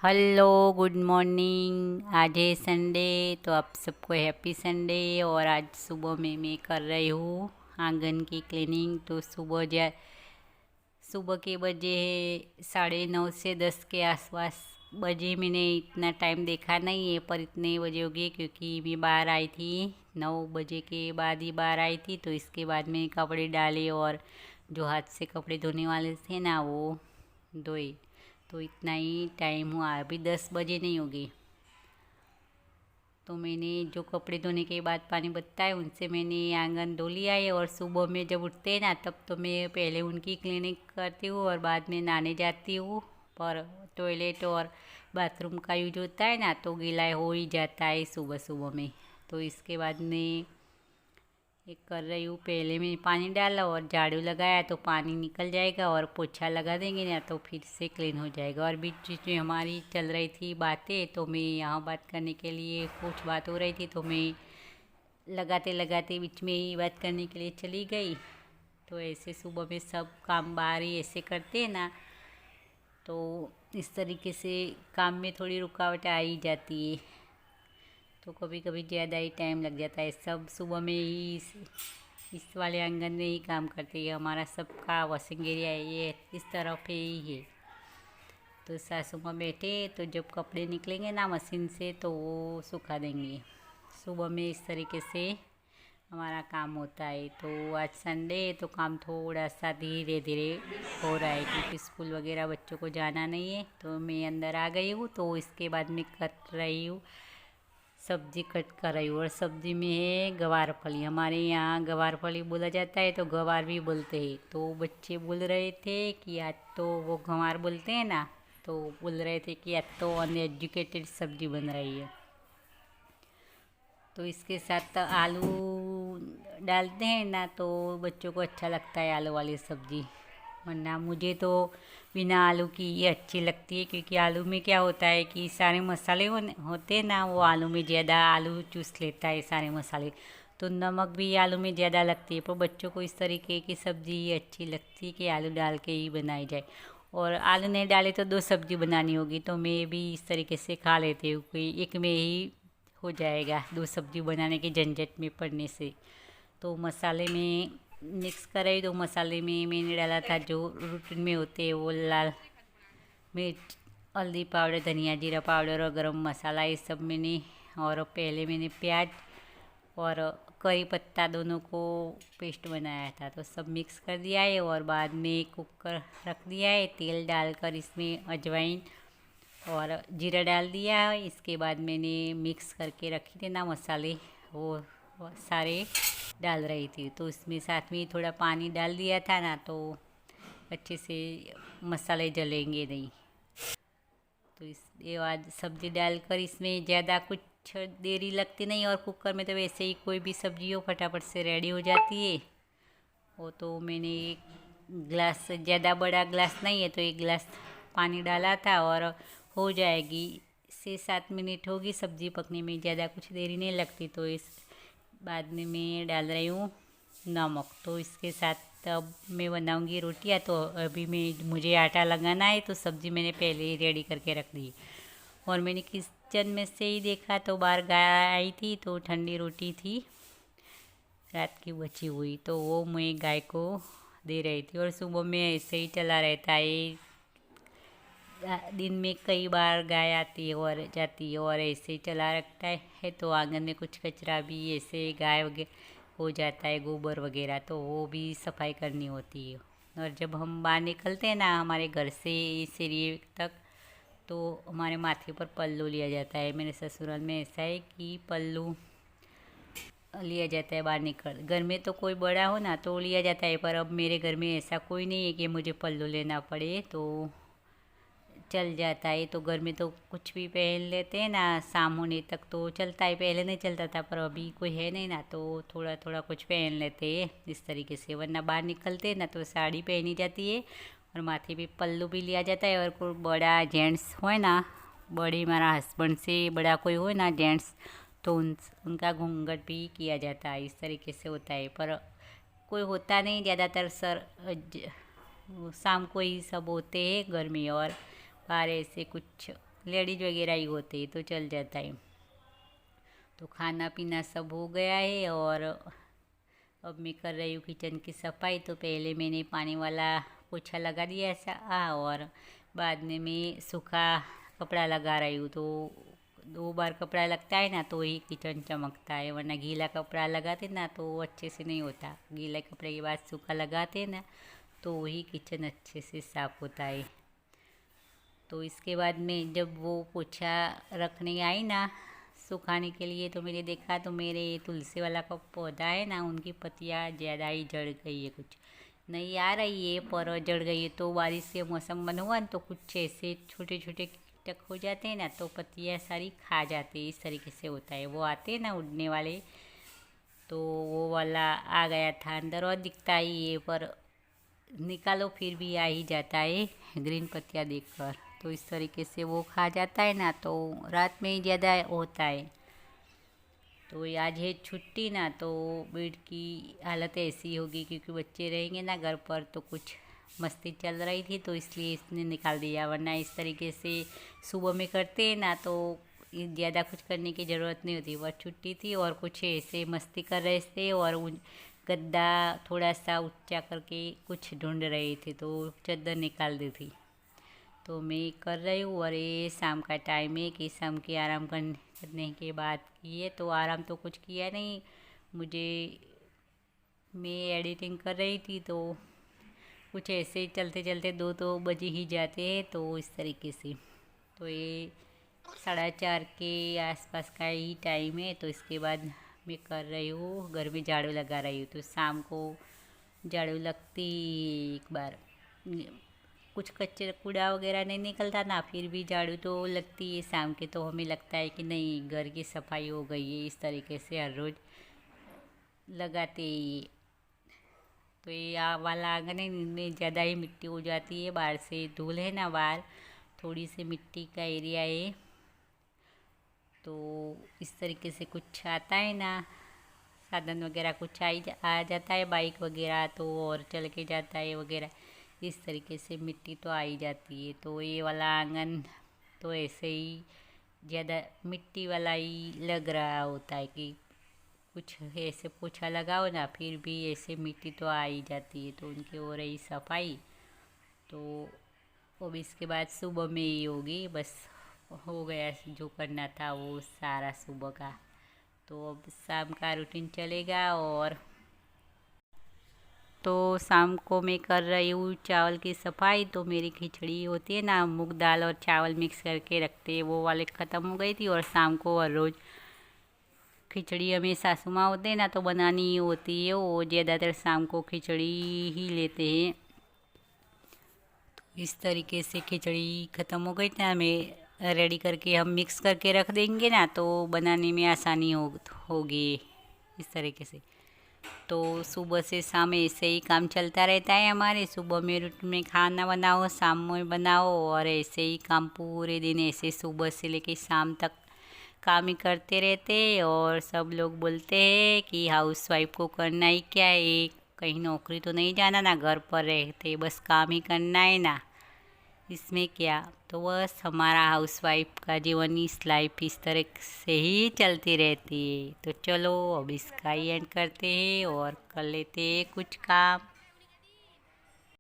Hello, good morning. आज है Sunday, तो आप सबको हैप्पी संडे। और आज सुबह में मैं कर रही हूँ आंगन की क्लीनिंग। तो सुबह के बजे है 9:30 से 10 के आसपास बजे। मैंने इतना टाइम देखा नहीं है, पर इतने बजे हो गए क्योंकि मैं बाहर आई थी। 9 बजे के बाद ही बाहर आई थी, तो इसके बाद मैंने कपड़े डाले और जो हाथ से कपड़े धोने वाले थे ना, वो धोए। तो इतना ही टाइम हुआ, अभी 10 बजे नहीं होगी। तो मैंने जो कपड़े धोने के बाद पानी बचता है उनसे मैंने आंगन धो लिया है। और सुबह में जब उठते हैं ना, तब तो मैं पहले उनकी क्लीनिंग करती हूँ और बाद में नहाने जाती हूँ। पर टॉयलेट और बाथरूम का यूज होता है ना, तो गीला हो ही जाता है सुबह सुबह में। तो इसके बाद में एक कर रही हूँ, पहले मैंने पानी डाला और झाड़ू लगाया, तो पानी निकल जाएगा और पोछा लगा देंगे ना, तो फिर से क्लीन हो जाएगा। और बीच बीच में हमारी चल रही थी बातें, तो मैं यहाँ बात करने के लिए, कुछ बात हो रही थी, तो मैं लगाते लगाते बीच में ही बात करने के लिए चली गई। तो ऐसे सुबह में सब काम बाहर ही ऐसे करते हैं ना, तो इस तरीके से काम में थोड़ी रुकावट आ ही जाती है। तो कभी कभी ज़्यादा ही टाइम लग जाता है। सब सुबह में ही इस वाले आंगन में ही काम करते हैं। हमारा सबका वॉशिंग एरिया है, ये इस तरफ ही है। तो सासू माँ बैठे, तो जब कपड़े निकलेंगे ना मशीन से, तो वो सुखा देंगे। सुबह में इस तरीके से हमारा काम होता है। तो आज संडे है, तो काम थोड़ा सा धीरे धीरे हो रहा है क्योंकि स्कूल वगैरह बच्चों को जाना नहीं है। तो मैं अंदर आ गई हूँ, तो इसके बाद मैं कर रही हूँ, सब्जी कट कर रही हूँ। और सब्जी में है गवार फली। हमारे यहाँ गवार फली बोला जाता है, तो गवार भी बोलते हैं। तो बच्चे बोल रहे थे कि आज तो वो गंवार बोलते हैं ना, तो बोल रहे थे कि आज तो अनएजुकेटेड सब्जी बन रही है। तो इसके साथ आलू डालते हैं ना, तो बच्चों को अच्छा लगता है आलू वाली सब्ज़ी। वरना मुझे तो बिना आलू की ये अच्छी लगती है, क्योंकि आलू में क्या होता है कि सारे मसाले होते हैं ना, वो आलू में ज़्यादा आलू चूस लेता है सारे मसाले। तो नमक भी आलू में ज़्यादा लगती है, पर बच्चों को इस तरीके की सब्ज़ी अच्छी लगती है कि आलू डाल के ही बनाई जाए। और आलू नहीं डाले तो दो सब्ज़ी बनानी होगी, तो मैं भी इस तरीके से खा लेती हूँ कि एक में ही हो जाएगा, दो सब्ज़ी बनाने के झंझट में पड़ने से। तो मसाले में मिक्स कर रही, तो मसाले में मैंने डाला था जो रूटीन में होते हैं, वो लाल मिर्च, हल्दी पाउडर, धनिया जीरा पाउडर और गरम मसाला, ये सब मैंने। और पहले मैंने प्याज और करी पत्ता दोनों को पेस्ट बनाया था, तो सब मिक्स कर दिया है। और बाद में कुकर रख दिया है, तेल डालकर इसमें अजवाइन और जीरा डाल दिया है। इसके बाद मैंने मिक्स करके रखी थी ना मसाले, वो सारे डाल रही थी। तो इसमें साथ में थोड़ा पानी डाल दिया था ना, तो अच्छे से मसाले जलेंगे नहीं। तो इसके बाद सब्ज़ी डालकर इसमें ज़्यादा कुछ देरी लगती नहीं, और कुकर में तो वैसे ही कोई भी सब्ज़ी हो फटाफट से रेडी हो जाती है। वो तो मैंने एक गिलास, ज़्यादा बड़ा गिलास नहीं है, तो एक गिलास पानी डाला था और हो जाएगी। 6-7 मिनट होगी सब्ज़ी पकने में, ज़्यादा कुछ देरी नहीं लगती। तो इस बाद में मैं डाल रही हूँ नमक। तो इसके साथ अब मैं बनाऊँगी रोटियाँ। तो अभी मुझे आटा लगाना है, तो सब्ज़ी मैंने पहले ही रेडी करके रख दी। और मैंने किचन में से ही देखा, तो बाहर गाय आई थी, तो ठंडी रोटी थी रात की बची हुई, तो वो मैं गाय को दे रही थी। और सुबह में ऐसे ही चला रहता है, दिन में कई बार गाय आती है और जाती है, और ऐसे ही चला रखता है। तो आंगन में कुछ कचरा भी ऐसे गाय वगैरह हो जाता है, गोबर वगैरह, तो वो भी सफाई करनी होती है। और जब हम बाहर निकलते हैं ना हमारे घर से इस एरिए तक, तो हमारे माथे पर पल्लू लिया जाता है। मेरे ससुराल में ऐसा है कि पल्लू लिया जाता है बाहर निकल। घर में तो कोई बड़ा हो ना तो लिया जाता है, पर अब मेरे घर में ऐसा कोई नहीं है कि मुझे पल्लू लेना पड़े, तो चल जाता है। तो घर में तो कुछ भी पहन लेते हैं ना, शाम होने तक तो चलता है। पहले नहीं चलता था, पर अभी कोई है नहीं ना, तो थोड़ा थोड़ा कुछ पहन लेते हैं इस तरीके से। वरना बाहर निकलते हैं ना, तो साड़ी पहनी जाती है और माथे पे पल्लू भी लिया जाता है। और कोई बड़ा जेंट्स हो ना, बड़े हमारा हस्बैंड से बड़ा कोई हो ना जेंट्स, तो उनका घूंघट भी किया जाता है। इस तरीके से होता है, पर कोई होता नहीं ज़्यादातर। वो शाम को ही सब होते हैं घर में, और बाहर ऐसे कुछ लेडीज वगैरह ही होते हैं तो चल जाता है। तो खाना पीना सब हो गया है और अब मैं कर रही हूँ किचन की सफाई। तो पहले मैंने पानी वाला पोछा लगा दिया ऐसा और बाद में मैं सूखा कपड़ा लगा रही हूँ। तो 2 बार कपड़ा लगता है ना तो ही किचन चमकता है, वरना गीला कपड़ा लगाते ना तो वो अच्छे से नहीं होता। गीला कपड़े के बाद सूखा लगाते ना तो वही किचन अच्छे से साफ़ होता है। तो इसके बाद में जब वो पोछा रखने आई ना सुखाने के लिए तो मैंने देखा तो मेरे तुलसी वाला का पौधा है ना उनकी पत्तियाँ ज़्यादा ही झड़ गई है, कुछ नहीं आ रही है पर झड़ गई है। तो बारिश से मौसम बना हुआ ना तो कुछ ऐसे छोटे छोटे कीटक हो जाते हैं ना तो पत्तियाँ सारी खा जाती है। इस तरीके से होता है। वो आते हैं ना उड़ने वाले, तो वो वाला आ गया था अंदर और दिखता ही है पर निकालो फिर भी आ ही जाता है ग्रीन पत्तियाँ देखकर। तो इस तरीके से वो खा जाता है ना तो रात में ही ज़्यादा होता है। तो आज है छुट्टी ना तो बेड की हालत ऐसी होगी क्योंकि बच्चे रहेंगे ना घर पर तो कुछ मस्ती चल रही थी तो इसलिए इसने निकाल दिया, वरना इस तरीके से सुबह में करते हैं ना तो ज़्यादा कुछ करने की ज़रूरत नहीं होती। वह छुट्टी थी और कुछ ऐसे मस्ती कर रहे थे और गद्दा थोड़ा सा ऊंचा करके कुछ ढूंढ रहे थे तो चादर निकाल दी थी। तो मैं कर रही हूँ और ये शाम का टाइम है कि शाम के आराम करने के बाद किए तो आराम तो कुछ किया नहीं। मैं एडिटिंग कर रही थी तो कुछ ऐसे चलते चलते 2 तो बज ही जाते हैं। तो इस तरीके से तो ये 4:30 के आसपास का ही टाइम है। तो इसके बाद मैं कर रही हूँ घर में झाड़ू लगा रही हूँ। तो शाम को झाड़ू लगती एक बार, कुछ कचरा कूड़ा वगैरह नहीं निकलता ना फिर भी झाड़ू तो लगती है शाम के। तो हमें लगता है कि नहीं घर की सफाई हो गई है, इस तरीके से हर रोज़ लगाते ही। तो ये वाला आंगन है, इनमें ज़्यादा ही मिट्टी हो जाती है, बाहर से धूल है ना, बाहर थोड़ी सी मिट्टी का एरिया है। तो इस तरीके से कुछ आता है ना साधन वगैरह कुछ आ जाता है बाइक वगैरह तो और चल के जाता है वगैरह, इस तरीके से मिट्टी तो आ ही जाती है। तो ये वाला आंगन तो ऐसे ही ज़्यादा मिट्टी वाला ही लग रहा होता है कि कुछ ऐसे पोछा लगाओ ना फिर भी ऐसे मिट्टी तो आ ही जाती है। तो उनकी हो रही सफाई। तो अब इसके बाद सुबह में ही होगी, बस हो गया जो करना था वो सारा सुबह का। तो अब शाम का रूटीन चलेगा। और तो शाम को मैं कर रही हूँ चावल की सफाई। तो मेरी खिचड़ी होती है ना मूंग दाल और चावल मिक्स करके रखते हैं, वो वाले ख़त्म हो गई थी। और शाम को हर रोज़ खिचड़ी हमें सासू माँ होते हैं ना तो बनानी ही होती है, वो ज़्यादातर शाम को खिचड़ी ही लेते हैं। तो इस तरीके से खिचड़ी ख़त्म हो गई ना मैं रेडी करके हम मिक्स करके रख देंगे ना तो बनाने में आसानी होगी इस तरीके से। तो सुबह से शाम ऐसे ही काम चलता रहता है हमारे। सुबह में रूटीन में खाना बनाओ, शाम में बनाओ और ऐसे ही काम पूरे दिन ऐसे सुबह से लेके शाम तक काम ही करते रहते। और सब लोग बोलते हैं कि हाउस वाइफ को करना ही क्या है, कहीं नौकरी तो नहीं जाना ना, घर पर रहते बस काम ही करना है ना, इसमें क्या। तो बस हमारा हाउस वाइफ का जीवन इस लाइफ इस तरह से ही चलती रहती है। तो चलो अब इसका ही एंड करते हैं और कर लेते हैं कुछ काम।